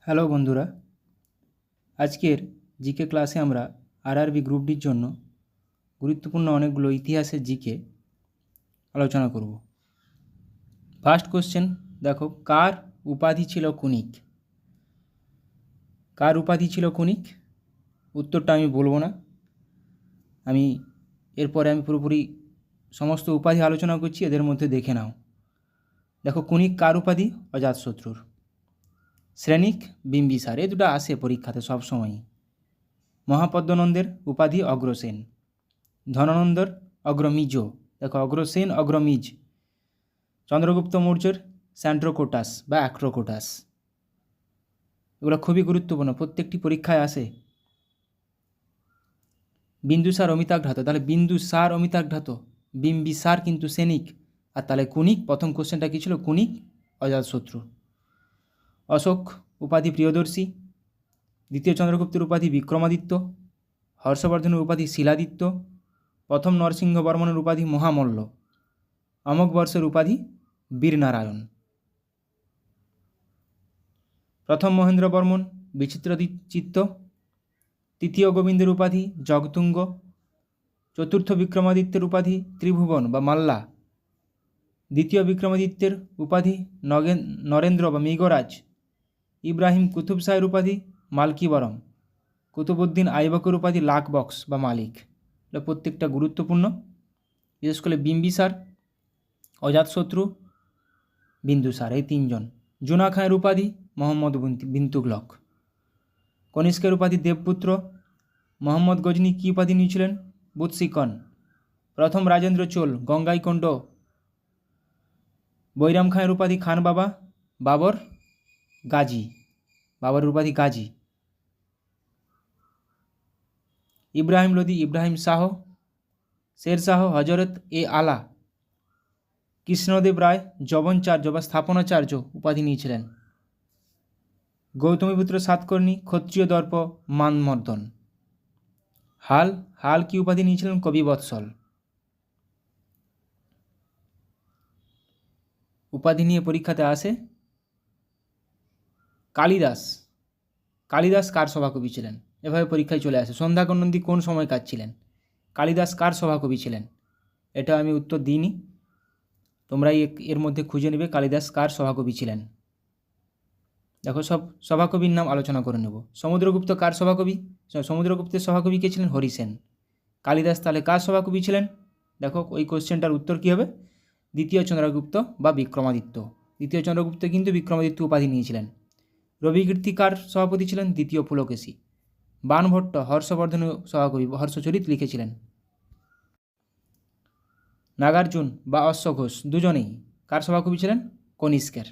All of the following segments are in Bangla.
হ্যালো বন্ধুরা, আজকের জিকে ক্লাসে আমরা আরআরবি গ্রুপ ডির জন্য গুরুত্বপূর্ণ অনেকগুলো ইতিহাসের জিকে আলোচনা করব। ফার্স্ট কোশ্চেন দেখো, কার উপাধি ছিল কুনিক? কার উপাধি ছিল কুনিক? উত্তরটা আমি বলবো না, এরপরে আমি পুরোপুরি সমস্ত উপাধি আলোচনা করছি, এদের মধ্যে দেখে নাও। দেখো, কুনিক কার উপাধি? অজাতশত্রুর। শ্রেণিক বিম্বিসার, এ দুটো আসে পরীক্ষাতে সবসময়ই। মহাপদ্মনন্দের উপাধি অগ্রসেন। ধনানন্দর অগ্রমিজ, দেখো অগ্রসেন অগ্রমিজ। চন্দ্রগুপ্ত মৌর্যের স্যান্ড্রোকোটাস বা অ্যাক্রোকোটাস। এগুলো খুবই গুরুত্বপূর্ণ, প্রত্যেকটি পরীক্ষায় আসে। বিন্দুসার অমিতাঘ্রাত, তাহলে বিন্দুসার অমিতাঘ্রাত, বিম্বিসার কিন্তু সেনিক। আর তাহলে কুনিক, প্রথম কোশ্চেনটা কী ছিল? কুনিক অজাতশত্রু। অশোক উপাধি প্রিয়দর্শী। দ্বিতীয় চন্দ্রগুপ্তের উপাধি বিক্রমাদিত্য। হর্ষবর্ধনের উপাধি শিলাদিত্য। প্রথম নরসিংহ বর্মনের উপাধি মহামল্ল। অমোঘ বর্ষের উপাধি বীরনারায়ণ। প্রথম মহেন্দ্র বর্মন বিচিত্রচিত্ত। তৃতীয় গোবিন্দের উপাধি জগতুঙ্গ। চতুর্থ বিক্রমাদিত্যের উপাধি ত্রিভুবন বা মাল্লা। দ্বিতীয় বিক্রমাদিত্যের উপাধি নরেন্দ্র বা মৃগরাজ। ইব্রাহিম কুতুব শাহের উপাধি মালকিবরম। কুতুবউদ্দিন আইবকের উপাধি লাখ বক্স বা মালিক। এটা প্রত্যেকটা গুরুত্বপূর্ণ, বিশেষ করে বিম্বিসার, অজাতশত্রু, বিন্দুসার, এই তিনজন। জুনা খাঁয়ের উপাধি মোহাম্মদ বিন তুগলক। কনিষ্কের উপাধি দেবপুত্র। মোহাম্মদ গজনি কী উপাধি নিয়েছিলেন? বুৎসিকন। প্রথম রাজেন্দ্র চোল গঙ্গাইকোন্ড। বৈরাম খাঁয়ের উপাধি খান বাবা। বাবর গাজী, বাবরের উপাধি গাজী। ইব্রাহিম লোদি ইব্রাহিম শাহ। শের শাহ হজরত এ আলা। কৃষ্ণদেব রায় যবনচার্য বা স্থাপনাচার্য উপাধি নিয়েছিলেন। গৌতমীপুত্র সাতকর্ণী ক্ষত্রিয় দর্প মানমর্দন। হাল কি উপাধি নিয়েছিলেন? কবিবৎসল। উপাধি নিয়ে পরীক্ষাতে আসে। কালিদাস কার সভাকবি ছিলেন? এভাবে পরীক্ষায় চলে আসে। সন্ধ্যাকর নন্দী কোন সময়কার ছিলেন? কালিদাস কার সভাকবি ছিলেন? এটা আমি উত্তর দিইনি, তোমরাই এর মধ্যে খুঁজে নেবে কালিদাস কার সভাকবি ছিলেন। দেখো, সব সভাকবির নাম আলোচনা করে নেব। সমুদ্রগুপ্ত কার সভাকবি? সমুদ্রগুপ্তের সভাকবি কে ছিলেন? হরিসেন। কালিদাস তাহলে কার সভাকবি ছিলেন? দেখো, ওই কোশ্চেনটার উত্তর কী হবে? দ্বিতীয় চন্দ্রগুপ্ত বা বিক্রমাদিত্য। দ্বিতীয় চন্দ্রগুপ্ত কিন্তু বিক্রমাদিত্য উপাধি নিয়েছিলেন। রবিকীর্তি কার সভাপতি ছিলেন? দ্বিতীয় পুলকেশী। বাণভট্ট হর্ষবর্ধনের সভাকবি, হর্ষচরিত লিখেছিলেন। নাগার্জুন বা অশ্বঘোষ দুজনেই কার সভাকবি ছিলেন? কনিষ্কের।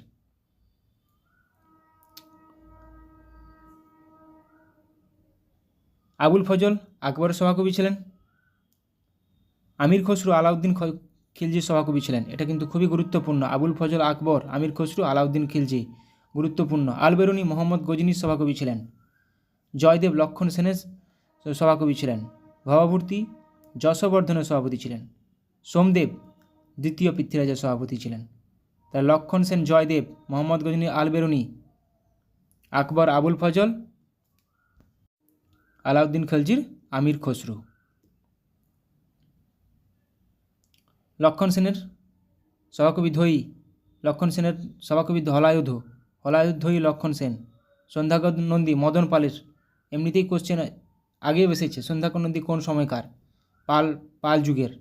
আবুল ফজল আকবরের সভাকবি ছিলেন। আমির খসরু আলাউদ্দিন খিলজির সভাকবি ছিলেন। এটা কিন্তু খুবই গুরুত্বপূর্ণ। আবুল ফজল আকবর, আমির খসরু, আলাউদ্দিন খিলজি, গুরুত্বপূর্ণ। আলবেরুনি মোহাম্মদ গজনির সভাকবি ছিলেন। জয়দেব লক্ষণ সেনের সভাকবি ছিলেন। ভবভূতি যশবর্ধনের সভাপতি ছিলেন। সোমদেব দ্বিতীয় পৃথ্বীরাজের সভাপতি ছিলেন। তাই লক্ষণ সেন, জয়দেব, মোহাম্মদ গজনি, আলবেরুনি, আকবর, আবুল ফজল, আলাউদ্দিন খিলজির আমির খসরু। লক্ষণ সেনের সভাকবি ধৈ। লক্ষণ সেনের সভাকবি হলায়ুধৈ লক্ষণ সেন। সন্ধ্যাকর নন্দী মদন পালের, এমনিতেই কোশ্চেন আগেও এসেছে। সন্ধ্যাকর নন্দী কোন সময়কার? পাল যুগের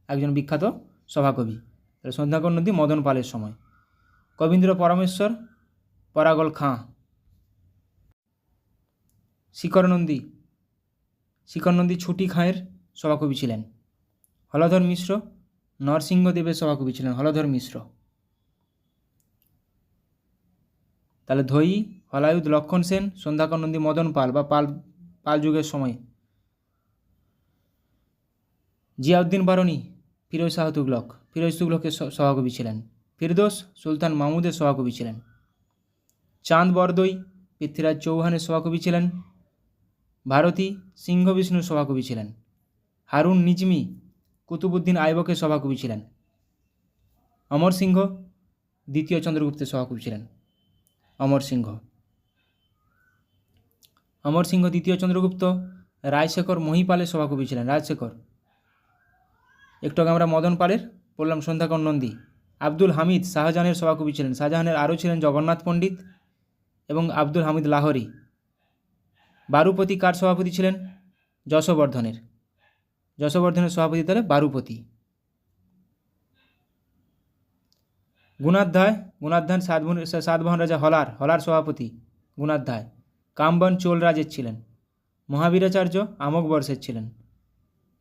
একজন বিখ্যাত সভাকবি। তাহলে সন্ধ্যাকর নন্দী মদন পালের সময়। কবীন্দ্র পরমেশ্বর পরাগল খাঁ। শিখর নন্দী ছুটি খাঁয়ের সভাকবি ছিলেন। হলধর মিশ্র নরসিংহদেবের সভাকবি ছিলেন। হলধর মিশ্র। তাহলে ধৈ, হলায়ুধ, লক্ষণ সেন, সন্ধ্যাকর নন্দী, মদন পাল বা পাল যুগের সময়। জিয়াউদ্দিন বারনী ফিরোজ শাহ তুগলক, ফিরোজ তুগলকের সভাকবি ছিলেন। ফিরদোস সুলতান মাহমুদের সভাকবি ছিলেন। চাঁদ বরদৈ পৃথ্বীরাজ চৌহানের সভাকবি ছিলেন। ভারতী সিংহ বিষ্ণুর সভাকবি ছিলেন। হারুন নিজমি কুতুবউদ্দিন আইবকের সভাকবি ছিলেন। অমর সিংহ দ্বিতীয় চন্দ্রগুপ্তের সভাকবি ছিলেন। অমর সিংহ। অমর সিংহ দ্বিতীয় চন্দ্রগুপ্ত রাজশেখর মহিপালের সভাকবি ছিলেন। রাজশেখর। একটু আগে আমরা মদন পালের পড়লাম সন্ধ্যাকর নন্দী। আব্দুল হামিদ শাহজাহানের সভাকবি ছিলেন। শাহজাহানের আরও ছিলেন জগন্নাথ পণ্ডিত এবং আব্দুল হামিদ লাহোরি। বারুপতি কার সভাপতি ছিলেন? যশবর্ধনের। যশবর্ধনের সভাপতি তাহলে বারুপতি। গুণাধ্যায় সাতবাহন রাজা হলার সভাপতি গুণাধ্যায়। কামবন চোল রাজের ছিলেন। মহাবীরাচার্য আমক বর্ষের ছিলেন।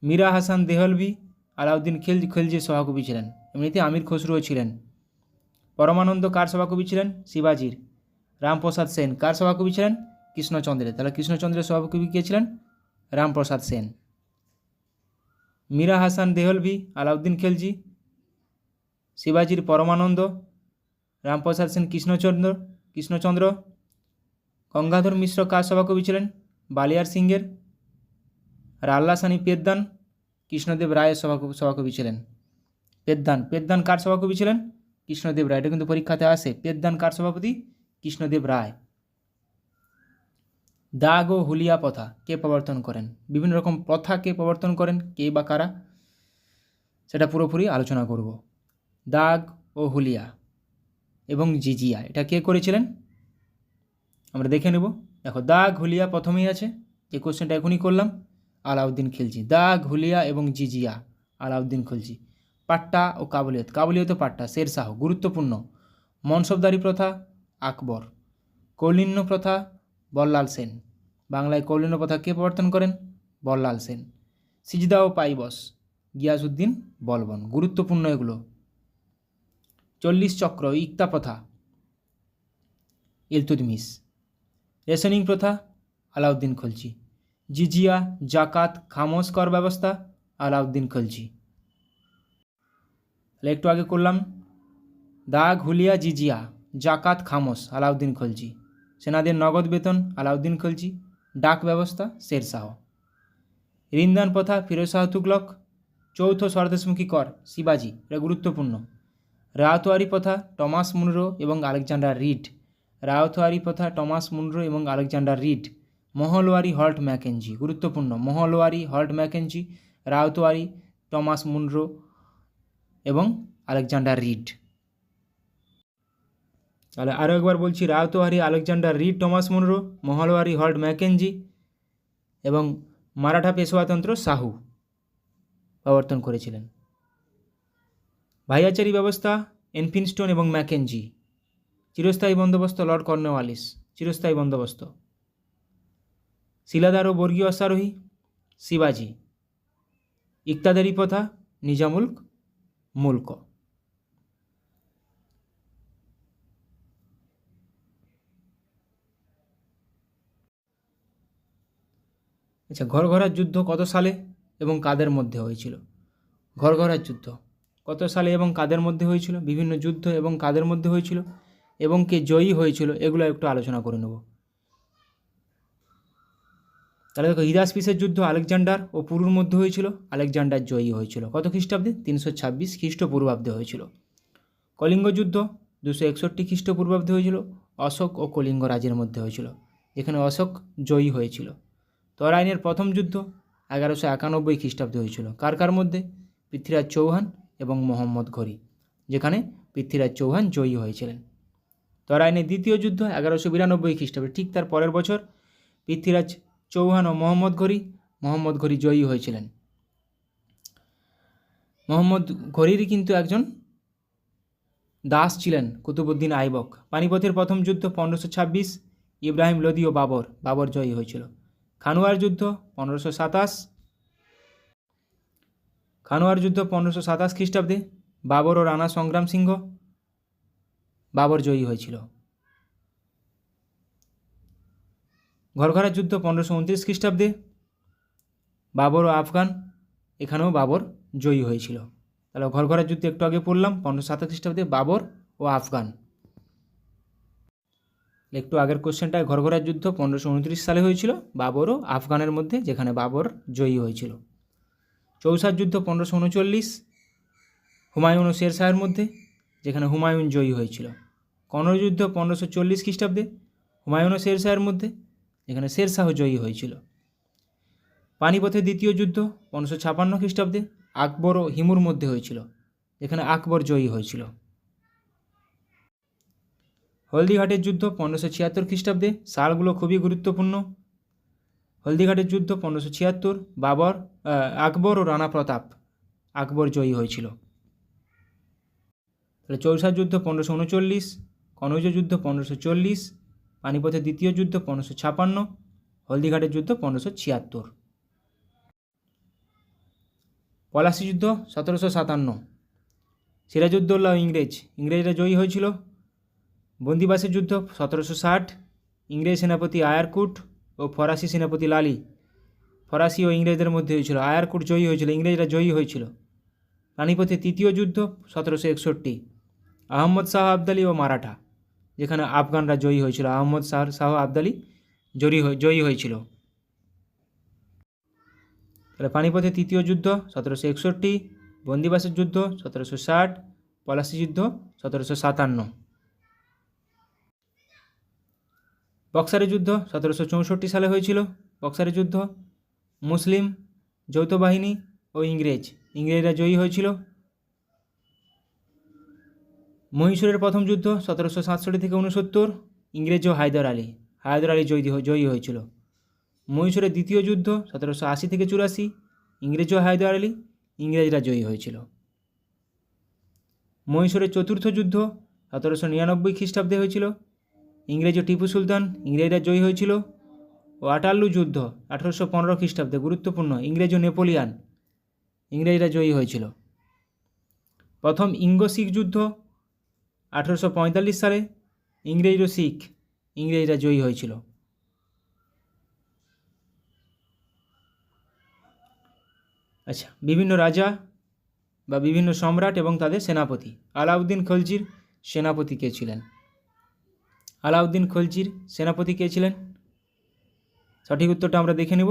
মীরা হাসান দেহলভি আলাউদ্দিন খিলজির সভাকবি ছিলেন। এমনিতে আমির খসরুও ছিলেন। পরমানন্দ কার সভাকবি ছিলেন? শিবাজির। রামপ্রসাদ সেন কার সভাকবি ছিলেন? কৃষ্ণচন্দ্রের। তাহলে কৃষ্ণচন্দ্রের সভাকবি কে ছিলেন? রামপ্রসাদ সেন। মীরা হাসান দেহলভি আলাউদ্দিন খিলজি, শিবাজির পরমানন্দ, রামপ্রসাদ সেন কৃষ্ণচন্দ্র। গঙ্গাধর মিশ্র কার সভাকবি ছিলেন? বালিয়ার সিংহের। আর আল্লাসানি পেদ্দান কৃষ্ণদেব রায়ের সভাকবি ছিলেন। পেদ্দান কার সভাকবি ছিলেন? কৃষ্ণদেব রায়। এটা কিন্তু পরীক্ষাতে আসে। পেদ্দান কার সভাপতি? কৃষ্ণদেব রায়। দাগ ও হুলিয়া প্রথা কে প্রবর্তন করেন? বিভিন্ন রকম প্রথা কে প্রবর্তন করেন, কে বা কারা, সেটা পুরোপুরি আলোচনা করব। দাগ ও হুলিয়া এবং জিজিয়া এটা কে করেছিলেন আমরা দেখে নেব। দেখো, দাগ হুলিয়া প্রথমেই আছে, যে কোশ্চেনটা এখনই করলাম, আলাউদ্দিন খিলজি। দাগ হুলিয়া এবং জিজিয়া আলাউদ্দিন খিলজি। পাট্টা ও কাবুলিয়ত পাট্টা শেরশাহ। গুরুত্বপূর্ণ। মনসবদারি প্রথা আকবর। কৌলিন্য প্রথা বল্লাল সেন। বাংলায় কৌলিন্য প্রথা কে প্রবর্তন করেন? বল্লাল সেন। সিজদা ও পাইবস গিয়াসউদ্দিন বলবন। গুরুত্বপূর্ণ এগুলো। 40 চক্র ইকতা প্রথা ইলতুৎমিশ। রেশনিং প্রথা আলাউদ্দিন খলজি। জিজিয়া, জাকাত, খামোশ কর ব্যবস্থা আলাউদ্দিন খলজি। তাহলে একটু আগে করলাম দাগ হুলিয়া জিজিয়া, জাকাত, খামোশ আলাউদ্দিন খলজি। সেনাদের নগদ বেতন আলাউদ্দিন খলজি। ডাক ব্যবস্থা শেরশাহ। ঋণদান প্রথা ফিরোজ শাহ তুগলক। চৌথ স্বদেশমুখী কর শিবাজি। এটা গুরুত্বপূর্ণ। রায়তওয়ারি প্রথা টমাস মুনরো এবং আলেকজান্ডার রিড। রায়তওয়ারি প্রথা টমাস মুনরো এবং Alexander Read. Mahalwari Holt Mackenzie. গুরুত্বপূর্ণ। Mahalwari Holt Mackenzie, Ryotwari, Thomas Munro এবং আলেকজান্ডার রিড। তাহলে আরও একবার বলছি, Ryotwari, Alexander Read, Thomas Munro, Mahalwari Holt Mackenzie এবং মারাঠা পেশোয়াতন্ত্র শাহু প্রবর্তন করেছিলেন। ভাইয়াচারি ব্যবস্থা এনফিনস্টোন এবং ম্যাকেঞ্জি। চিরস্থায়ী বন্দোবস্ত লর্ড কর্নওয়ালিস। চিরস্থায়ী বন্দোবস্ত। শিলাদার ও বর্গীয় অশ্বারোহী শিবাজি। ইকতাদারি প্রথা নিজামুল মুলক। আচ্ছা, ঘরঘরার যুদ্ধ কত সালে এবং কাদের মধ্যে হয়েছিল? ঘরঘরার যুদ্ধ কত সালে এবং কাদের মধ্যে হয়েছিল? বিভিন্ন যুদ্ধ এবং কাদের মধ্যে হয়েছিল এবং কে জয়ী হয়েছিল, এগুলো একটু আলোচনা করে নেব। তাহলে দেখো, হিদাসপিসের যুদ্ধ আলেকজান্ডার ও পুরুর মধ্যে হয়েছিল। আলেকজান্ডার জয়ী হয়েছিল। কত খ্রিস্টাব্দে? 326 খ্রিস্টপূর্বাব্দে হয়েছিল। কলিঙ্গ যুদ্ধ 261 খ্রিস্টপূর্বাব্দে হয়েছিল। অশোক ও কলিঙ্গ রাজের মধ্যে হয়েছিল, যেখানে অশোক জয়ী হয়েছিল। তরাইনের প্রথম যুদ্ধ 1191 খ্রিস্টাব্দে হয়েছিল। কার কার মধ্যে? পৃথ্বীরাজ চৌহান এবং মোহাম্মদ ঘোরি, যেখানে পৃথ্বীরাজ চৌহান জয়ী হয়েছিলেন। তরাইনের দ্বিতীয় যুদ্ধ 1192 খ্রিস্টাব্দে, ঠিক তার পরের বছর পৃথ্বীরাজ চৌহান ও মোহাম্মদ ঘোরি জয়ী হয়েছিলেন। মোহাম্মদ ঘোরির কিন্তু একজন দাস ছিলেন কুতুবউদ্দিন আইবক। পানিপথের প্রথম যুদ্ধ 1526, ইব্রাহিম লোদি ও বাবর জয়ী হয়েছিল। খানুয়ার যুদ্ধ 1527, খানুয়ার যুদ্ধ 1527 খ্রিস্টাব্দে, বাবর ও রানা সংগ্রাম সিংহ, বাবর জয়ী হয়েছিল। ঘরঘরার যুদ্ধ 1529 খ্রিস্টাব্দে, বাবর ও আফগান, এখানেও বাবর জয়ী হয়েছিল। তাহলে ঘরঘরার যুদ্ধ একটু আগে পড়লাম 1527 খ্রিস্টাব্দে, বাবর ও আফগান। একটু আগের কোশ্চেনটায় ঘরঘরার যুদ্ধ 1529 সালে হয়েছিল, বাবর ও আফগানের মধ্যে, যেখানে বাবর জয়ী হয়েছিল। চৌসার যুদ্ধ 1539, হুমায়ুন ও শেরশাহের মধ্যে, যেখানে হুমায়ুন জয়ী হয়েছিল। কনৌজ যুদ্ধ 1540 খ্রিস্টাব্দে, হুমায়ুন ও শেরশাহের মধ্যে, এখানে শেরশাহ জয়ী হয়েছিল। পানিপথের দ্বিতীয় যুদ্ধ 1556 খ্রিস্টাব্দে আকবর ও হিমুর মধ্যে হয়েছিল, এখানে আকবর জয়ী হয়েছিল। হলদিঘাটের যুদ্ধ 1576 খ্রিস্টাব্দে, সালগুলো খুবই গুরুত্বপূর্ণ। হলদিঘাটের যুদ্ধ 1576, আকবর ও রানা প্রতাপ, আকবর জয়ী হয়েছিল। তাহলে চৌসার যুদ্ধ 1539, কনৌজ যুদ্ধ 1540, পানিপথের দ্বিতীয় যুদ্ধ 1556, হলদিঘাটের যুদ্ধ 1576। পলাশী যুদ্ধ 1757, সিরাজউদ্দৌলা ও ইংরেজরা জয়ী হয়েছিল। বন্দিবাসের যুদ্ধ 1760, ইংরেজ সেনাপতি আয়ারকুট ও ফরাসি সেনাপতি লালি, ফরাসি ও ইংরেজদের মধ্যে হয়েছিল। আয়ারকুট জয়ী হয়েছিল, ইংরেজরা জয়ী হয়েছিল। পানিপথের তৃতীয় যুদ্ধ 1761, আহমদ শাহ আবদালি ও মারাঠা, যেখানে আফগানরা জয়ী হয়েছিল। আহমদ শাহ আবদালি জয়ী হয়েছিল। তাহলে পানিপথের তৃতীয় যুদ্ধ 1761, বন্দিবাসের যুদ্ধ 1760, পলাশী যুদ্ধ 1757। বক্সারের যুদ্ধ 1764 সালে হয়েছিল। বক্সারের যুদ্ধ মুসলিম যৌথ বাহিনী ও ইংরেজরা জয়ী হয়েছিল। মহীশূরের প্রথম যুদ্ধ 1767 থেকে 69, ইংরেজ ও হায়দার আলী জয়ী হয়েছিল। মহীশূরের দ্বিতীয় যুদ্ধ 1780 থেকে 84, ইংরেজ ও হায়দার আলী, ইংরেজরা জয়ী হয়েছিল। মহীশূরের চতুর্থ যুদ্ধ 1799 খ্রিস্টাব্দে হয়েছিল, ইংরেজ ও টিপু সুলতান, ইংরেজরা জয়ী হয়েছিল। ও আটাল্লু যুদ্ধ 1815 খ্রিস্টাব্দে, গুরুত্বপূর্ণ, ইংরেজ ও নেপোলিয়ান, ইংরেজরা জয়ী হয়েছিল। প্রথম ইঙ্গো শিখ যুদ্ধ 1845 সালে, ইংরেজ ও শিখ, ইংরেজরা জয়ী হয়েছিল। আচ্ছা, বিভিন্ন রাজা বা বিভিন্ন সম্রাট এবং তাদের সেনাপতি। আলাউদ্দিন খলজির সেনাপতি কে ছিলেন? আলাউদ্দিন খলজির সেনাপতি কে ছিলেন? সঠিক উত্তরটা আমরা দেখে নেব।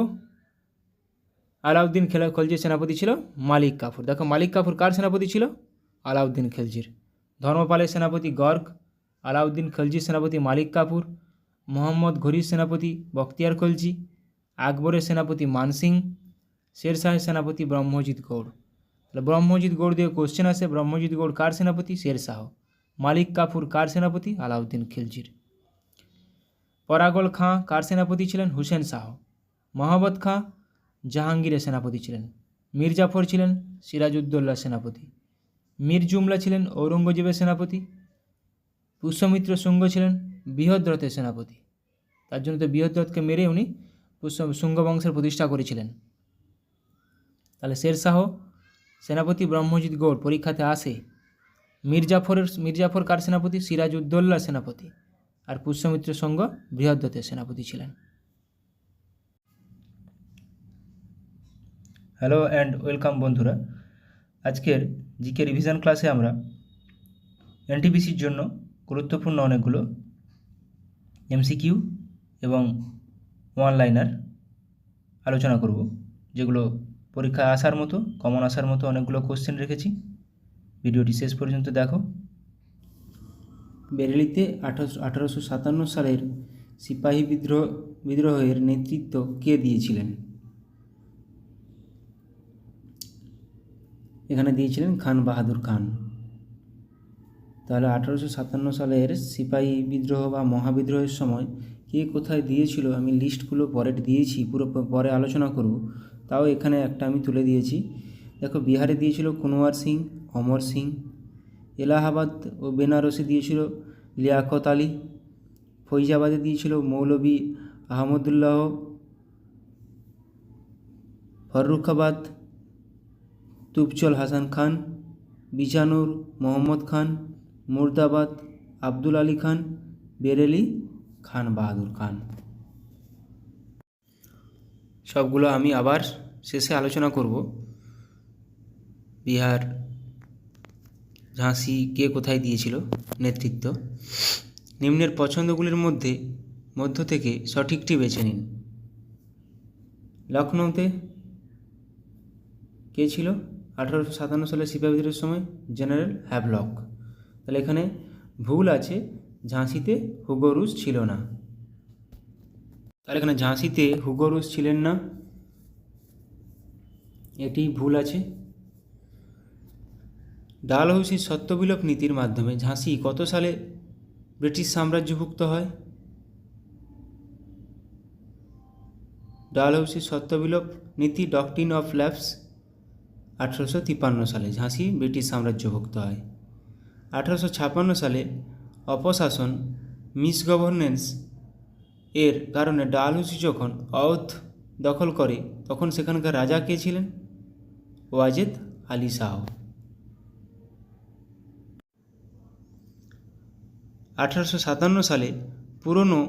আলাউদ্দিন খলজির সেনাপতি ছিল মালিক কাফুর। দেখো, মালিক কাফুর কার সেনাপতি ছিল? আলাউদ্দিন খলজির। ধর্মপালের সেনাপতি গর্গ, আলাউদ্দিন খলজির সেনাপতি মালিক কাফুর, মোহাম্মদ ঘুরির সেনাপতি বখতিয়ার খলজি, আকবরের সেনাপতি মানসিং, শেরশাহের সেনাপতি ব্রহ্মজিৎ গৌড়। তাহলে ব্রহ্মজিৎ গৌড় দিয়ে কোশ্চেন আসে, ব্রহ্মজিৎ গৌড় কার সেনাপতি? শেরশাহ। মালিক কাফুর কার সেনাপতি? আলাউদ্দিন খিলজির। পরাগল খাঁ কার সেনাপতি ছিলেন? হুসেন শাহ। মহাবত খাঁ জাহাঙ্গীরের সেনাপতি ছিলেন। মীর জাফর ছিলেন সিরাজউদ্দৌলার সেনাপতি। মীর জুমলা ছিলেন ঔরঙ্গজেবের সেনাপতি। পুষ্যমিত্র শুঙ্গ ছিলেন বৃহদ্রথের সেনাপতি। তার জন্য তো বৃহদ্রথকে মেরে উনি শুঙ্গ বংশের প্রতিষ্ঠা করেছিলেন। তাহলে শেরশাহ সেনাপতি ব্রহ্মজিৎ গৌড় পরীক্ষাতে আসে। মীর জাফর কার সেনাপতি? সিরাজউদ্দৌলার সেনাপতি। আর পুষ্যমিত্র শুঙ্গ বৃহদ্রথের সেনাপতি ছিলেন। হ্যালো অ্যান্ড ওয়েলকাম বন্ধুরা। আজকের জিকে রিভিশন ক্লাসে আমরা এনটিপিসির জন্য গুরুত্বপূর্ণ অনেকগুলো এমসিকিউ এবং ওয়ান লাইনার আলোচনা করব, যেগুলো পরীক্ষায় আসার মতো, কমন আসার মতো অনেকগুলো কোশ্চেন রেখেছি। ভিডিওটি শেষ পর্যন্ত দেখো। বেরেলিতে 1857 সালের সিপাহী বিদ্রোহের নেতৃত্ব কে দিয়েছিলেন? এখানে দিয়েছিলেন খান বাহাদুর খান। তাহলে 1857 সালের সিপাহী বিদ্রোহ বা মহাবিদ্রোহের সময় কে কোথায় দিয়েছিল, আমি লিস্টগুলো পরে দিয়েছি, পুরো পরে আলোচনা করব, তাও এখানে একটা আমি তুলে দিয়েছি। দেখো, বিহারে দিয়েছিল কুনওয়ার সিং, অমর সিং। এলাহাবাদ ও বেনারসে দিয়েছিল লিয়াকত আলী। ফৈজাবাদে দিয়েছিল মৌলভী আহমদুল্লাহ। ফররুখাবাদ তুবচল হাসান খান। বিজানুর মোহাম্মদ খান। মুর্দাবাদ আব্দুল আলী খান। বেরেলি খান বাহাদুর খান। সবগুলো আমি আবার শেষে আলোচনা করব। বিহার, ঝাঁসি কে কোথায় দিয়েছিল নেতৃত্ব। নিম্নের পছন্দগুলির মধ্য থেকে সঠিকটি বেছে নিন। লখনৌতে কে ছিল 1857 সালে সিপাহী বিদ্রোহের সময়? General Havelock. তাহলে এখানে ভুল আছে, ঝাঁসিতে হুগো রুজ ছিল না। তাহলে এখানে ঝাঁসিতে হুগো রোজ ছিলেন না, এটি ভুল আছে। ডালহৌসির সত্যবিলোপ নীতির মাধ্যমে ঝাঁসি কত সালে ব্রিটিশ সাম্রাজ্যভুক্ত হয়? ডালহৌসির সত্যবিলোপ নীতি ডকট্রিন অফ ল্যাপস 1853 সালে ঝাঁসি ব্রিটিশ সাম্রাজ্যভুক্ত হয়। 1856 সালে অপশাসন মিসগভর্নেন্স এর কারণে ডালহৌসি যখন অওধ দখল করে তখন সেখানকার রাজা কে ছিলেন? ওয়াজেদ আলী শাহ। 1857 সালে পুরনো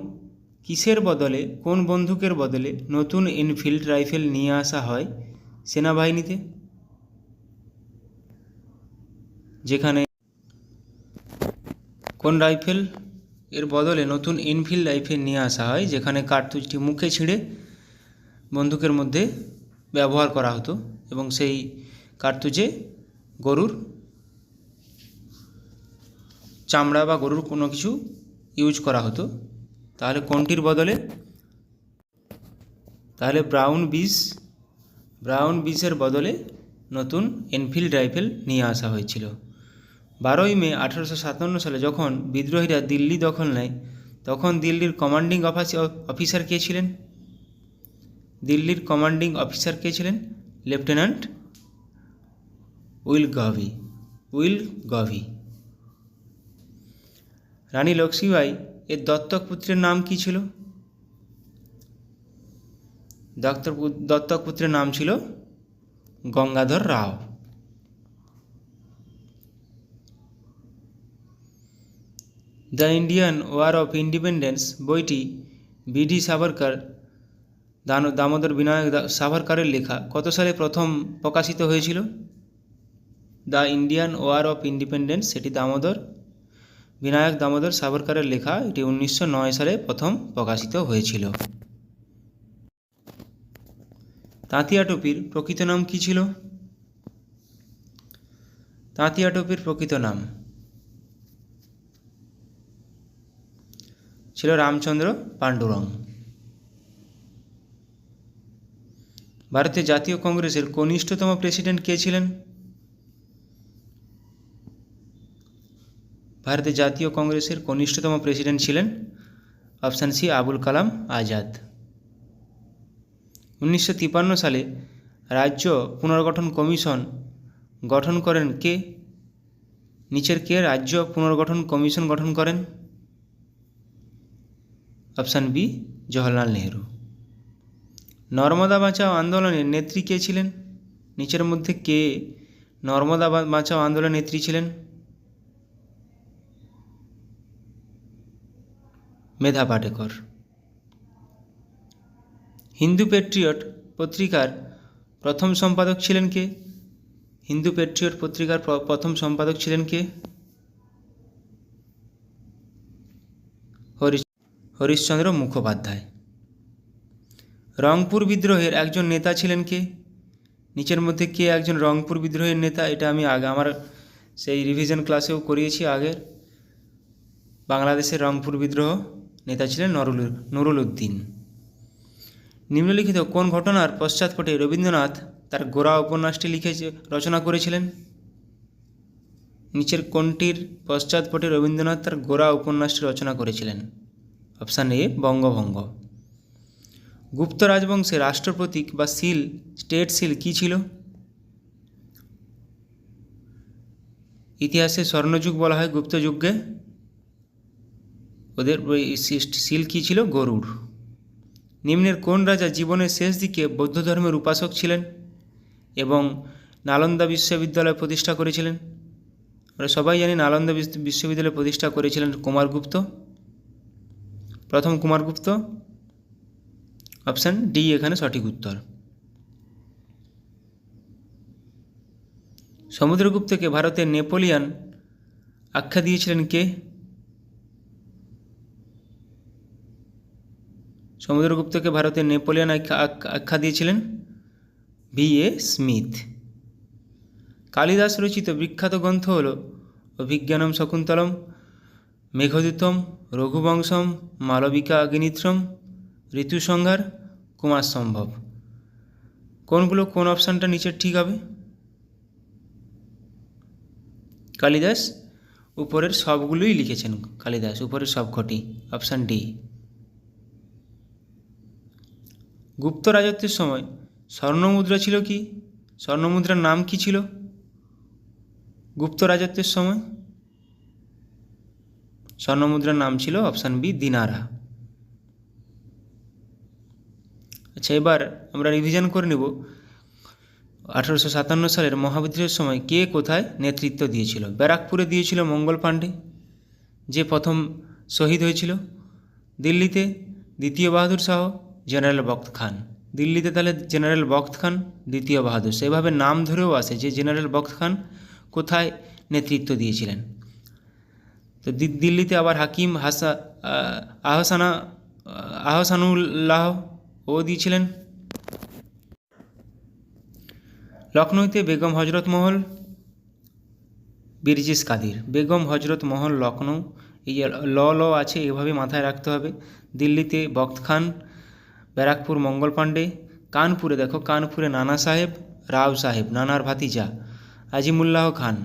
কিসের বদলে, কোন বন্দুকের বদলে নতুন এনফিল্ড রাইফেল নিয়ে আসা হয় সেনাবাহিনীতে? যেখানে কোন রাইফেল এর বদলে নতুন এনফিল্ড রাইফেল নিয়ে আসা হয় যেখানে কার্তুজটি মুখে ছিঁড়ে বন্দুকের মধ্যে ব্যবহার করা হতো এবং সেই কার্তুজে গরুর চামড়া বা গরুর কোনো কিছু ইউজ করা হতো। তাহলে কোনটির বদলে? তাহলে ব্রাউন বিসের বদলে নতুন এনফিল্ড রাইফেল নিয়ে আসা হয়েছিল। 12ই মে 1857 সালে যখন বিদ্রোহীরা দিল্লি দখল নেয় তখন দিল্লির কমান্ডিং অফিসার কে ছিলেন? দিল্লির কমান্ডিং অফিসার কে ছিলেন? লেফটেন্যান্ট উইল গভি। রানী লক্ষ্মীবাঈ এর দত্তক পুত্রের নাম কী ছিল? দত্তক পুত্রের নাম ছিল Gangadhar Rao. The Indian war of independence বইটি বিডি সাভারকর দামোদর বিনায়ক সাভারকরের লেখা কত সালে প্রথম প্রকাশিত হয়েছিল? The Indian war of independence সেটি বিনায়ক দামোদর সাভারকরের লেখা, এটি 1909 সালে প্রথম প্রকাশিত হয়েছিল। তাঁতিয়া টোপির প্রকৃত নাম কী ছিল? তাঁতিয়া টোপির প্রকৃত নাম ছিল রামচন্দ্র পাণ্ডুরং। ভারতের জাতীয় কংগ্রেসের কনিষ্ঠতম প্রেসিডেন্ট কে ছিলেন? ভারতের জাতীয় কংগ্রেসের কনিষ্ঠতম প্রেসিডেন্ট ছিলেন অপশান সি আবুল কালাম আজাদ। 1953 সালে রাজ্য পুনর্গঠন কমিশন গঠন করেন কে? নিচের কে রাজ্য পুনর্গঠন কমিশন গঠন করেন? Option B Jawaharlal Nehru. নর্মদা বাঁচাও আন্দোলনের নেত্রী কে ছিলেন? নিচের মধ্যে কে নর্মদা বাঁচাও আন্দোলনের নেত্রী ছিলেন? মেধা পাটেকর। হিন্দু প্যাট্রিয়ট পত্রিকার প্রথম সম্পাদক ছিলেন কে? হিন্দু প্যাট্রিয়ট পত্রিকার প্রথম সম্পাদক ছিলেন কে? হরিশচন্দ্র মুখোপাধ্যায়। রংপুর বিদ্রোহের একজন নেতা ছিলেন কে? নিচের মধ্যে কে একজন রংপুর বিদ্রোহের নেতা? এটা আমি আমার সেই রিভিশন ক্লাসেও করিয়েছি আগের। বাংলাদেশের রংপুর বিদ্রোহ নেতা ছিলেন নুরুল উদ্দিন। নিম্নলিখিত কোন ঘটনার পশ্চাৎপটে রবীন্দ্রনাথ তার গোরা উপন্যাসটি রচনা করেছিলেন? নিচের কোনটির পশ্চাৎপটে রবীন্দ্রনাথ তার গোরা উপন্যাসটি রচনা করেছিলেন? অপশান এ বঙ্গভঙ্গ। গুপ্ত রাজবংশের রাষ্ট্রপ্রতীক বা সিল, স্টেট সিল কী ছিল? ইতিহাসে স্বর্ণযুগ বলা হয় গুপ্ত যুগকে। ওদের সিল কী ছিল? গরুড়। নিম্নের কোন রাজা জীবনের শেষ দিকে বৌদ্ধ ধর্মের উপাসক ছিলেন এবং নালন্দা বিশ্ববিদ্যালয় প্রতিষ্ঠা করেছিলেন? আমরা সবাই জানি নালন্দা বিশ্ববিদ্যালয় প্রতিষ্ঠা করেছিলেন কুমারগুপ্ত, প্রথম কুমারগুপ্ত। অপশান ডি এখানে সঠিক উত্তর। সমুদ্রগুপ্তকে ভারতের নেপোলিয়ান আখ্যা দিয়েছিলেন কে? সমুদ্রগুপ্তকে ভারতের নেপোলিয়ান আখ্যা দিয়েছিলেন V.A. স্মিথ। কালিদাস রচিত বিখ্যাত গ্রন্থ হল অভিজ্ঞানম শকুন্তলম, মেঘদূতম, রঘুবংশম, মালবিকা অগ্নিমিত্রম, ঋতুসংহার, কুমার সম্ভব। কোনগুলো, কোন অপশানটা নিচের ঠিক হবে? কালিদাস উপরের সবগুলোই লিখেছেন, কালিদাস উপরের সবকটি, অপশান ডি। গুপ্ত রাজত্বের সময় স্বর্ণমুদ্রা ছিল কি? স্বর্ণমুদ্রার নাম কি ছিল গুপ্ত রাজত্বের সময়? স্বর্ণমুদ্রার নাম ছিল অপশান বি, দিনারা। আচ্ছা, এবার আমরা রিভিশন করে নেব। 1857 সালের মহাবিদ্রোহের সময় কে কোথায় নেতৃত্ব দিয়েছিল? ব্যারাকপুরে দিয়েছিল মঙ্গল পাণ্ডে, যে প্রথম শহীদ হয়েছিল। দিল্লিতে দ্বিতীয় বাহাদুর শাহ, জেনারেল বখত খান। দিল্লিতে তাহলে জেনারেল বখত খান, দ্বিতীয় বাহাদুর। সেভাবে নাম ধরেও আসে যে জেনারেল বখত খান কোথায় নেতৃত্ব দিয়েছিলেন। তো দিল্লিতে আবার হাকিম আহসানুল্লাহ ও দিয়েছিলেন। লখনৌতে বেগম হজরত মহল, বীরজিস কাদির। বেগম হজরত মহল লখনৌ, এই ল আছে, এভাবে মাথায় রাখতে হবে। দিল্লিতে বখত খান, ব্যারাকপুর মঙ্গল পাণ্ডে। কানপুরে দেখো, কানপুরে নানা সাহেব, রাও সাহেব, নানার ভাতিজা আজিমুল্লাহ খান।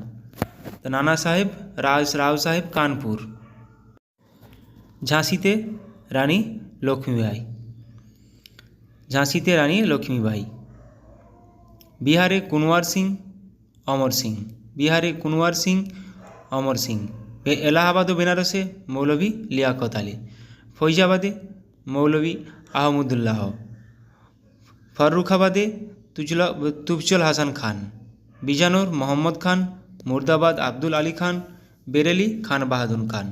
তো নানা সাহেব, রাও সাহেব, কানপুর। ঝাঁসিতে রানী লক্ষ্মীবাই, ঝাঁসিতে রানী লক্ষ্মীবাই। বিহারে কুনওয়ার সিং, অমর সিং। বিহারে কুনওয়ার সিং, অমর সিং। এলাহাবাদ ও বেনারসে মৌলভী লিয়াকত আলী। ফৈজাবাদে মৌলভী আহমদুল্লাহ। ফররুখাবাদে তুফজল হাসান খান। বিজানোর মোহাম্মদ খান। মুর্দাবাদ আব্দুল আলী খান। বেরেলি খান বাহাদুর খান।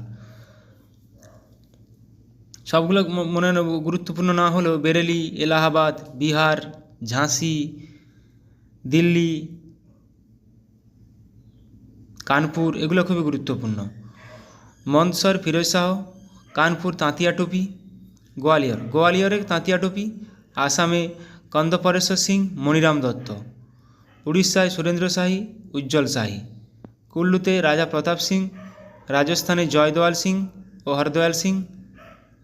সবগুলো মনে গুরুত্বপূর্ণ না হলেও বেরেলি, এলাহাবাদ, বিহার, ঝাঁসি, দিল্লি, কানপুর, এগুলো খুবই গুরুত্বপূর্ণ। মন্দসর ফিরোজ শাহ। কানপুর তাঁতিয়া টুপি। গোয়ালিয়রে তাঁতিয়া টুপি। আসামে কন্দপরেশ্বর সিং, মণিরাম দত্ত। উড়িষ্যায় সুরেন্দ্র শাহী, উজ্জ্বল শাহী। কুল্লুতে রাজা প্রতাপ সিং। রাজস্থানে জয়দয়াল সিং ও হরদয়াল সিং।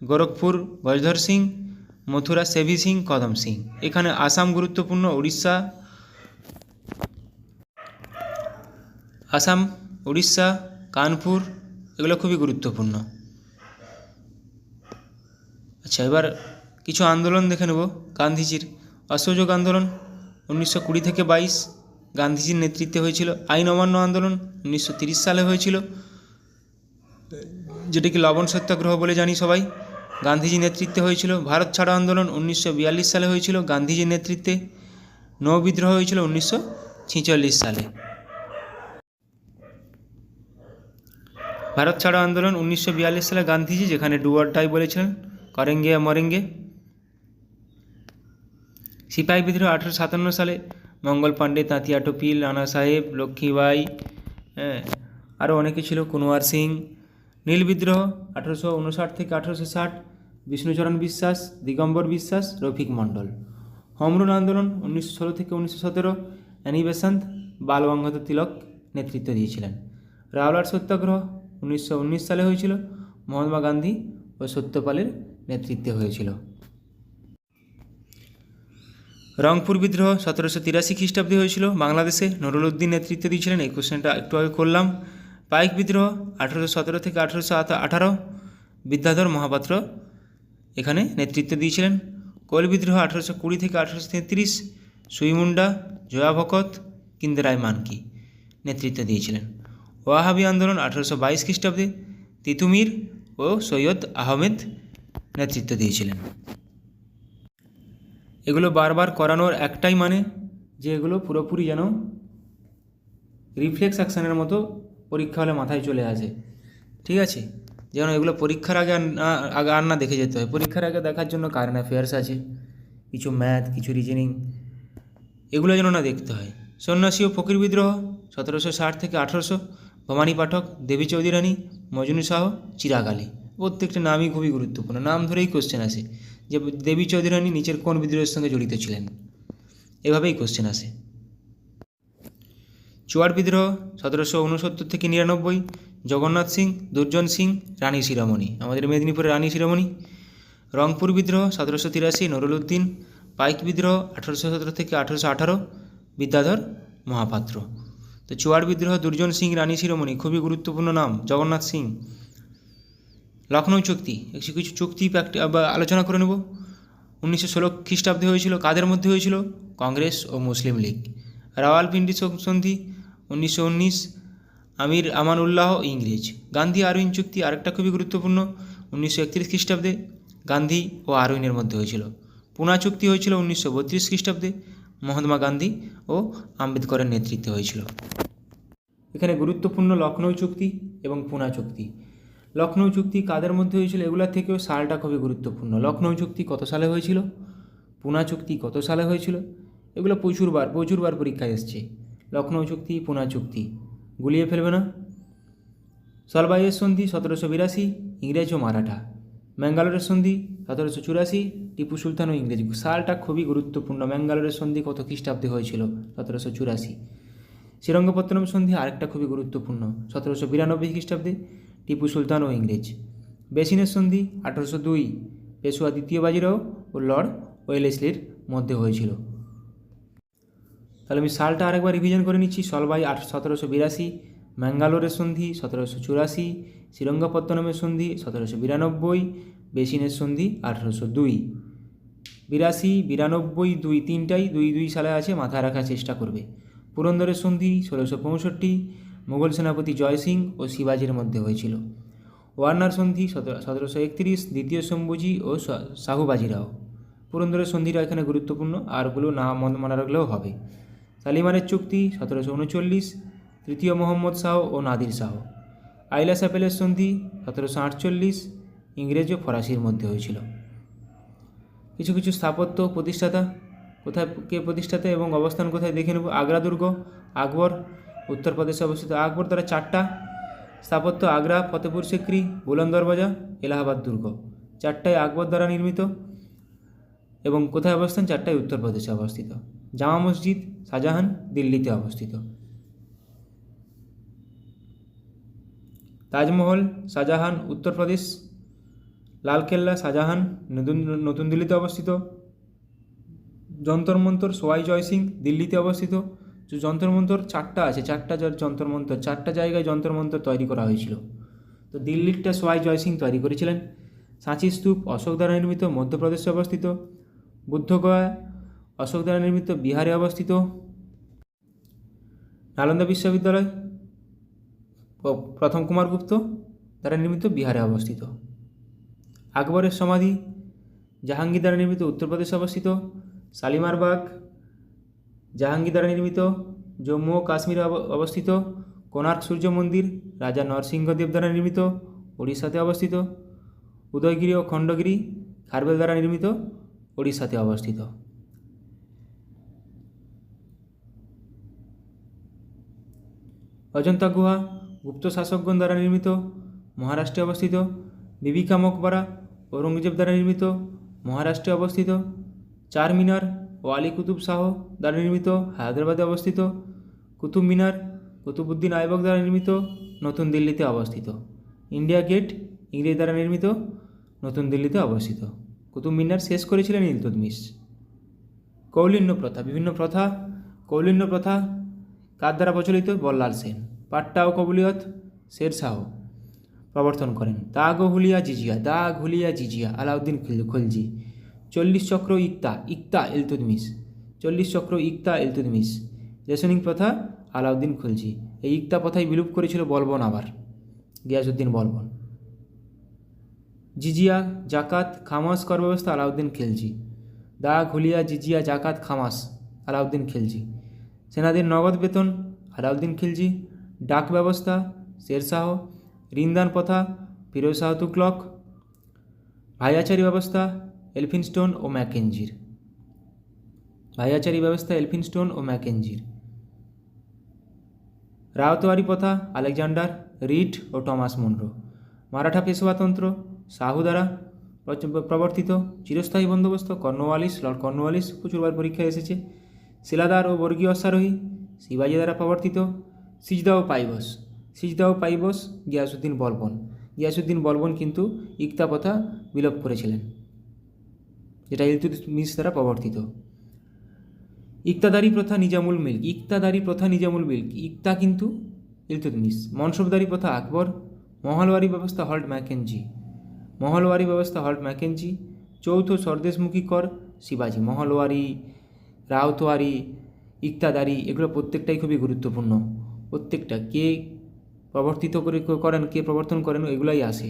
গোরখপুর গজধর সিং। মথুরা সেভি সিং, কদম সিং। এখানে আসাম গুরুত্বপূর্ণ, উড়িষ্যা, কানপুর, এগুলো খুবই গুরুত্বপূর্ণ। আচ্ছা, এবার কিছু আন্দোলন দেখে নেব গান্ধীজির। অসহযোগ আন্দোলন 1920 থেকে 22 গান্ধীজির নেতৃত্বে হয়েছিল। আইন অমান্য আন্দোলন 1930 সালে হয়েছিল, যেটাকে লবণ সত্যাগ্রহ বলে জানি সবাই, গান্ধীজির নেতৃত্বে হয়েছিল। ভারত ছাড়ো আন্দোলন 1942 সালে হয়েছিল গান্ধীজির নেতৃত্বে। নৌ বিদ্রোহ হয়েছিল 1946 সালে। ভারত ছাড়ো আন্দোলন 1942 সালে গান্ধীজি, যেখানে ডু অর ডাই বলেছিলেন, করেঙ্গে মরেঙ্গে। সিপাহী বিদ্রোহ 1857 সালে মঙ্গল পাণ্ডে, তাঁতিয়া টুপি, নানা সাহেব, লক্ষ্মীবাই, আরও অনেকে ছিল, কুনওয়ার সিং। নীল বিদ্রোহ 1859 থেকে 1860 বিষ্ণুচরণ বিশ্বাস, দিগম্বর বিশ্বাস, রফিক মণ্ডল। হোম রুল আন্দোলন 1916 থেকে 1917 অ্যানি বেসান্ত, বাল গঙ্গাধর তিলক নেতৃত্ব দিয়েছিলেন। রাওলাট সত্যাগ্রহ 1919 সালে হয়েছিল, মহাত্মা গান্ধী ও সত্যপালের নেতৃত্বে হয়েছিল। রংপুর বিদ্রোহ 1783 খ্রিস্টাব্দে হয়েছিল বাংলাদেশে, নুরুল উদ্দিন নেতৃত্ব দিয়েছিলেন। এই কোশ্চেনটা একটু আগে করলাম। পাইক বিদ্রোহ 1817 থেকে 1818 বিদ্যাধর মহাপাত্র এখানে নেতৃত্ব দিয়েছিলেন। কোল বিদ্রোহ 1820 থেকে 1833 সুইমুন্ডা, জয়া ভকত, কিন্দেরায় মানকি নেতৃত্ব দিয়েছিলেন। ওয়াহাবি আন্দোলন 1822 খ্রিস্টাব্দে তিতুমির ও সৈয়দ আহমেদ নেতৃত্ব দিয়েছিলেন। এগুলো বারবার করানোর একটাই মানে যে এগুলো পুরোপুরি যেন রিফ্লেক্স অ্যাকশানের মতো পরীক্ষা হলে মাথায় চলে আসে, ঠিক আছে? যেন এগুলো পরীক্ষার আগে আর না দেখে যেতে হয়। পরীক্ষার আগে দেখার জন্য কারেন্ট অ্যাফেয়ার্স আছে, কিছু ম্যাথ, কিছু রিজনিং, এগুলো যেন না দেখতে হয়। সন্ন্যাসী ও ফকির বিদ্রোহ 1760 থেকে 1800 ভবানী পাঠক, দেবী চৌধুরী রানী, মজনু শাহ, চিরাগ আলী। প্রত্যেকটা নামই খুবই গুরুত্বপূর্ণ, নাম ধরেই কোশ্চেন আসে যে দেবী চৌধুরী রানী নিচের কোন বিদ্রোহের সঙ্গে জড়িত ছিলেন, এভাবেই কোশ্চেন আসে। চুয়ার বিদ্রোহ 1769 থেকে 99 জগন্নাথ সিং, দুর্জন সিং, রানী শিরোমণি, আমাদের মেদিনীপুরের রানী শিরোমণি। রংপুর বিদ্রোহ 1783, নুরুল উদ্দিন। পাইক বিদ্রোহ 1817 থেকে 1818, বিদ্যাধর মহাপাত্র। তো চুয়ার বিদ্রোহ দুর্জন সিং রানী শিরোমণি, খুবই গুরুত্বপূর্ণ নাম, জগন্নাথ সিং। লখনৌ চুক্তি, কিছু চুক্তি আলোচনা করে নেব। 1916 খ্রিস্টাব্দে হয়েছিল, কাদের মধ্যে হয়েছিল? কংগ্রেস ও মুসলিম লীগ। রাওয়ালপিন্ডি সন্ধি 1919, আমির আমানউল্লাহ ইংরেজ। গান্ধী আরউইন চুক্তি আরেকটা খুবই গুরুত্বপূর্ণ, 1931 খ্রিস্টাব্দে গান্ধী ও আরউইনের মধ্যে হয়েছিল। পুনা চুক্তি হয়েছিল 1932 খ্রিস্টাব্দে, মহাত্মা গান্ধী ও আম্বেদকরের নেতৃত্বে হয়েছিল। এখানে গুরুত্বপূর্ণ লখনৌ চুক্তি এবং পুনা চুক্তি। লখনৌ চুক্তি কাদের মধ্যে হয়েছিল, এগুলোর থেকেও সালটা খুবই গুরুত্বপূর্ণ। লখনৌ চুক্তি কত সালে হয়েছিল, পুনা চুক্তি কত সালে হয়েছিল, এগুলো প্রচুরবার পরীক্ষায় এসছে। লখনৌ চুক্তি, পুনা চুক্তি গুলিয়ে ফেলবে না। সলবাইয়ের সন্ধি 1782, ইংরেজ ও মারাঠা। ম্যাঙ্গালোরের সন্ধি 1784, টিপু সুলতান ও ইংরেজ। সালটা খুবই গুরুত্বপূর্ণ। ম্যাঙ্গালোরের সন্ধি কত খ্রিস্টাব্দে হয়েছিল, 1784। শ্রীরঙ্গপত্তনম সন্ধি আরেকটা খুবই গুরুত্বপূর্ণ, 1792 খ্রিস্টাব্দে, টিপু সুলতান ও ইংরেজ। বেসিনের সন্ধি 1802, পেশোয়া দ্বিতীয় বাজিরাও ও লর্ড ওয়েলেসলির মধ্যে হয়েছিল। তাহলে আমি সালটা আরেকবার রিভিশন করে নিচ্ছি। সলবাই 1782, ম্যাঙ্গালোরের সন্ধি 1784, শ্রীরঙ্গপত্তনমের সন্ধি 1792, বেসিনের সন্ধি 1802। 82, 92, 2 তিনটাই 2 সালে আছে, মাথায় রাখার চেষ্টা করবে। পুরন্দরের সন্ধি 1665, মুঘল সেনাপতি জয় সিং ও শিবাজির মধ্যে হয়েছিল। ওয়ার্নার সন্ধি 1731, দ্বিতীয় শম্ভুজি ও শাহুবাজিরাও। পুরন্দরের সন্ধিটা এখানে গুরুত্বপূর্ণ, আরগুলো না মনে রাখলেও হবে। শালিমারের চুক্তি 1739, তৃতীয় মোহাম্মদ শাহ ও নাদির শাহ। আইলা স্যাপেলের সন্ধি 1748, ইংরেজ ও ফরাসির মধ্যে হয়েছিল। কিছু স্থাপত্য প্রতিষ্ঠাতা, কোথায় কে প্রতিষ্ঠাতা এবং অবস্থান কোথায় দেখে নেব। আগ্রা দুর্গ, আকবর, উত্তরপ্রদেশে অবস্থিত। আকবর দ্বারা 4টা স্থাপত্য, আগ্রা, ফতেপুর সিক্রি, বুলন্দ দরওয়াজা, এলাহাবাদ দুর্গ। 4টাই আকবর দ্বারা নির্মিত এবং কোথায় অবস্থান? 4টাই উত্তরপ্রদেশে অবস্থিত। জামা মসজিদ শাহজাহান, দিল্লিতে অবস্থিত। তাজমহল শাহজাহান, উত্তরপ্রদেশ। লালকেল্লা শাহজাহান, নতুন দিল্লিতে অবস্থিত। যন্তর মন্তর সোয়াই জয় সিং, দিল্লিতে অবস্থিত। যে যন্তর মন্তর 4টা আছে, 4টা যন্তর মন্তর, 4টা জায়গায় যন্তর মন্তর তৈরি করা হয়েছিল। তো দিল্লিরটা সোয়াই জয় সিং তৈরি করেছিলেন। সাঁচি স্তূপ অশোক দ্বারা নির্মিত, মধ্যপ্রদেশে অবস্থিত। বুদ্ধগয়া অশোক দ্বারা নির্মিত, বিহারে অবস্থিত। নালন্দা বিশ্ববিদ্যালয় প্রথম কুমারগুপ্ত দ্বারা নির্মিত, বিহারে অবস্থিত। আকবরের সমাধি জাহাঙ্গীর দ্বারা নির্মিত, উত্তরপ্রদেশে অবস্থিত। শালিমার বাগ জাহাঙ্গীর দ্বারা নির্মিত, জম্মু ও কাশ্মীরে অবস্থিত। কোণার্ক সূর্য মন্দির রাজা নরসিংহদেব দ্বারা নির্মিত, ওড়িশাতে অবস্থিত। উদয়গিরি ও খণ্ডগিরি খারবেল দ্বারা নির্মিত, ওড়িশাতে অবস্থিত। অজন্তা গুহা গুপ্ত শাসকগণ দ্বারা নির্মিত, মহারাষ্ট্রে অবস্থিত। বিবিকা মকবরা ঔরঙ্গজেব দ্বারা নির্মিত, মহারাষ্ট্রে অবস্থিত। চার মিনার ও আলী কুতুব শাহ দ্বারা নির্মিত, হায়দ্রাবাদে অবস্থিত। কুতুব মিনার কুতুবউদ্দিন আইবক দ্বারা নির্মিত, নতুন দিল্লিতে অবস্থিত। ইন্ডিয়া গেট ইংরেজ দ্বারা নির্মিত, নতুন দিল্লিতে অবস্থিত। কুতুব মিনার শেষ করেছিলেন ইলতুৎমিশ। কৌলিন্য প্রথা, বিভিন্ন প্রথা। কৌলিন্য প্রথা কার দ্বারা প্রচলিত? বল্লাল সেন। পাট্টা ও কবুলিয়ত শের শাহ প্রবর্তন করেন। দাগ ও হুলিয়া জিজিয়া আলাউদ্দিন খলজি। 40 চক্র ইকতা ইলতুৎমিশ। 40 চক্র ইকতা ইলতুৎমিশ। রেশনিং প্রথা আলাউদ্দিন খলজি। এই ইকতা প্রথাই বিলুপ করেছিল বলবন, আবার গিয়াসউদ্দিন বলবন। জিজিয়া জাকাত খামাস কর ব্যবস্থা আলাউদ্দিন খিলজি। দাগ হুলিয়া জিজিয়া জাকাত খামাস আলাউদ্দিন খিলজি। সেনাদের নগদ বেতন আলাউদ্দিন খিলজি। ডাক ব্যবস্থা শেরশাহ। ঋণদান প্রথা ফিরোজ শাহ তুগলক। ভাইয়াচারি ব্যবস্থা এলফিনস্টোন ও ম্যাকেঞ্জির। ভাইয়াচারি ব্যবস্থা এলফিনস্টোন ও ম্যাকেঞ্জির। রায়তওয়ারি প্রথা আলেকজান্ডার রিড ও টমাস মুনরো। মারাঠা পেশোয়াতন্ত্র শাহু দ্বারা প্রবর্তিত। চিরস্থায়ী বন্দোবস্ত কর্নওয়ালিস, লর্ড কর্নওয়ালিস, প্রচুরবার পরীক্ষায় এসেছে। শিলাদার ও বর্গীয় অশ্বারোহী শিবাজি দ্বারা প্রবর্তিত। সিজদা ও পাইবস গিয়াসউদ্দিন বলবন। গিয়াসউদ্দিন বলবন কিন্তু ইকতা প্রথা বিলোপ করেছিলেন। যেটা ইলতুৎমিশ দ্বারা প্রবর্তিত। ইকতাদারি প্রথা নিজামুল মিল্ক, ইকতাদারি প্রথা নিজামুল মিল্ক, ইকতা কিন্তু ইলতুৎমিশ। মনসবদারি প্রথা আকবর। মহলওয়ারি ব্যবস্থা হল্ট ম্যাকেঞ্জি, মহলওয়ারি ব্যবস্থা হল্ট ম্যাকেঞ্জি। চৌথ স্বদেশমুখী কর শিবাজি। মহলওয়ারি, রাউতওয়ারি, ইকতাদারি এগুলো প্রত্যেকটাই খুবই গুরুত্বপূর্ণ। প্রত্যেকটা কে প্রবর্তন করেন এগুলাই আসে।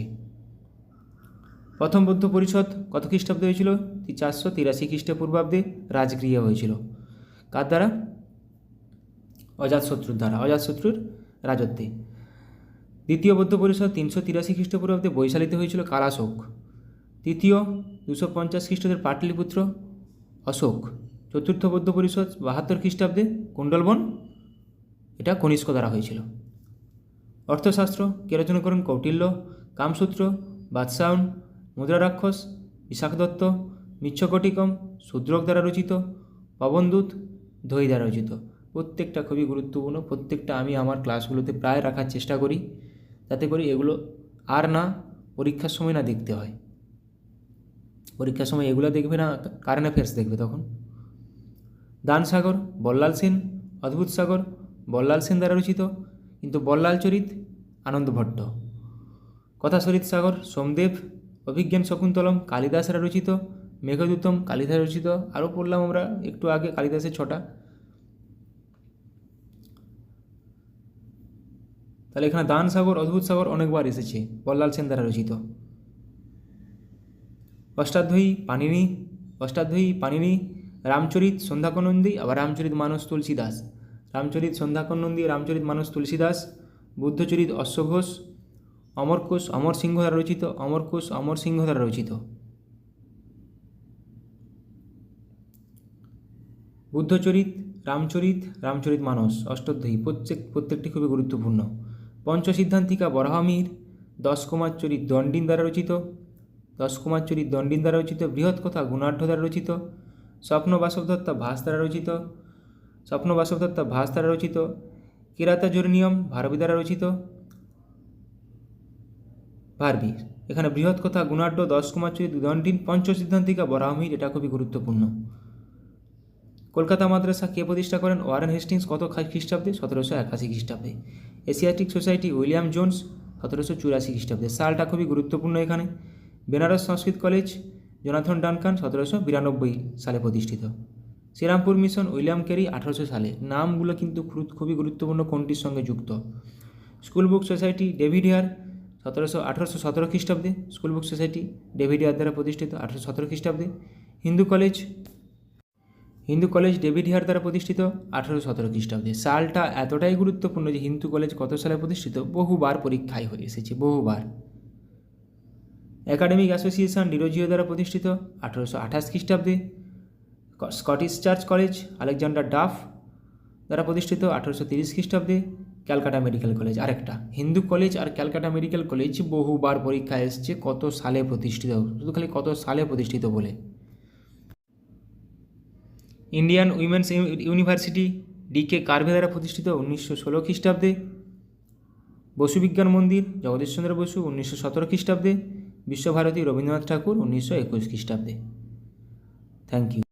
প্রথম বৌদ্ধ পরিষদ কত খ্রিস্টাব্দে হয়েছিল? 483 খ্রিস্টপূর্বাব্দে রাজগৃহে হয়েছিল। কার দ্বারা? অজাতশত্রুর দ্বারা, অজাতশত্রুর রাজত্বে। দ্বিতীয় বৌদ্ধ পরিষদ 383 খ্রিস্টপূর্বাব্দে বৈশালীতে হয়েছিল কালাশোক। তৃতীয় 250 খ্রিস্টাব্দের পাটলিপুত্র অশোক। চতুর্থ বৌদ্ধ পরিষদ 72 খ্রিস্টাব্দে কুণ্ডলবন, এটা কনিষ্ক দ্বারা হয়েছিল। অর্থশাস্ত্র কে রচনা করেন? কৌটিল্য। কামসূত্র বাদশাহন, মুদ্রা রাক্ষস বিশাখ দত্ত, মিচ্ছকটিকম শূদ্রক দ্বারা রচিত, পবনদূত ধৈ দ্বারা রচিত। প্রত্যেকটা খুবই গুরুত্বপূর্ণ, প্রত্যেকটা আমি আমার ক্লাসগুলোতে প্রায় রাখার চেষ্টা করি, যাতে করে এগুলো আর না পরীক্ষার সময় না দেখতে হয়। পরীক্ষার সময় এগুলো দেখবে না, কারেন্ট অ্যাফেয়ার্স দেখবে তখন। দানসাগর বল্লাল সেন, অদ্ভুত সাগর বল্লাল সেন দ্বারা রচিত, কিন্তু বল্লাল চরিত আনন্দ ভট্ট। কথাশরিত সাগর সোমদেব। অভিজ্ঞান শকুন্তলম কালিদাসরা রচিত। মেঘদূতম কালিদাস রচিত। আরও পড়লাম আমরা একটু আগে কালিদাসের 6টা। তাহলে এখানে দান সাগর, অদ্ভুত সাগর অনেকবার এসেছে, বল্লাল সেন দ্বারা রচিত। অষ্টাধ্যায়ী পাণিনি, রামচরিত সন্ধ্যাকর নন্দী, আবার রামচরিত মানস তুলসীদাস। রামচরিত সন্ধ্যাকর নন্দী, রামচরিত মানস তুলসীদাস। বুদ্ধচরিত অশ্বঘোষ। অমরকোষ অমর সিংহ দ্বারা রচিত। অমরকোষ অমর সিংহ দ্বারা রচিত। বুদ্ধচরিত, রামচরিত, রামচরিত মানস, অষ্টাধ্যায়ী প্রত্যেকটি খুবই গুরুত্বপূর্ণ। পঞ্চসিদ্ধান্তিকা বরাহমিহির। 10 কুমার চরিত দণ্ডিন দ্বারা রচিত। 10 কুমার চরিত দণ্ডিন দ্বারা রচিত। বৃহৎ কথা গুণাঢ্য দ্বারা রচিত। স্বপ্ন বাসবদত্তা ভাস দ্বারা রচিত। স্বপ্ন বাসবদত্তা ভাস দ্বারা রচিত। কিরাতাজুর্নিয়ম ভারবী দ্বারা রচিত। ভারবী। এখানে বৃহৎ কথা গুণাঢ্য, 10 কুমার চরিত দণ্ডিন, পঞ্চসিদ্ধান্তিকা বরাহমিহির, এটা খুবই গুরুত্বপূর্ণ। কলকাতা মাদ্রাসা কে প্রতিষ্ঠা করেন? Warren Hastings. কত খ্রিস্টাব্দে? 1781 খ্রিস্টাব্দে। এশিয়াটিক সোসাইটি উইলিয়াম জোন্স 1784 খ্রিস্টাব্দে। সালটা খুবই গুরুত্বপূর্ণ এখানে। বেনারস সংস্কৃত কলেজ জোনাথন ডানকান 1792 সালে প্রতিষ্ঠিত। শ্রীরামপুর মিশন উইলিয়াম ক্যারি 1800 সালে। নামগুলো কিন্তু খুবই গুরুত্বপূর্ণ, কোনটির সঙ্গে যুক্ত। School book society David Hare 1817 খ্রিস্টাব্দে। School book society David Hare দ্বারা প্রতিষ্ঠিত 1817 খ্রিস্টাব্দে। হিন্দু কলেজ ডেভিড হেয়ার দ্বারা প্রতিষ্ঠিত 1817 খ্রিস্টাব্দে। সালটা এতটাই গুরুত্বপূর্ণ যে হিন্দু কলেজ কত সালে প্রতিষ্ঠিত বহুবার পরীক্ষায় হয়ে এসেছে, বহুবার। একাডেমিক অ্যাসোসিয়েশন ডিরোজিও দ্বারা প্রতিষ্ঠিত 1828 খ্রিস্টাব্দে। Scottish church college Alexander Duff দ্বারা প্রতিষ্ঠিত 1830 খ্রিস্টাব্দে। ক্যালকাটা মেডিকেল কলেজ আরেকটা। হিন্দু কলেজ আর ক্যালকাটা মেডিকেল কলেজ বহুবার পরীক্ষায় এসেছে কত সালে প্রতিষ্ঠিত, শুধু খালি কত সালে প্রতিষ্ঠিত বলে। ইন্ডিয়ান উইমেন্স ইউনিভার্সিটি ডিকে কার্ভে দ্বারা প্রতিষ্ঠিত 1916 খ্রিস্টাব্দে। বসু বিজ্ঞান মন্দির জগদীশচন্দ্র বসু 1917 খ্রিস্টাব্দে। বিশ্বভারতী রবীন্দ্রনাথ ঠাকুর 1921 খ্রিস্টাব্দে। Thank you.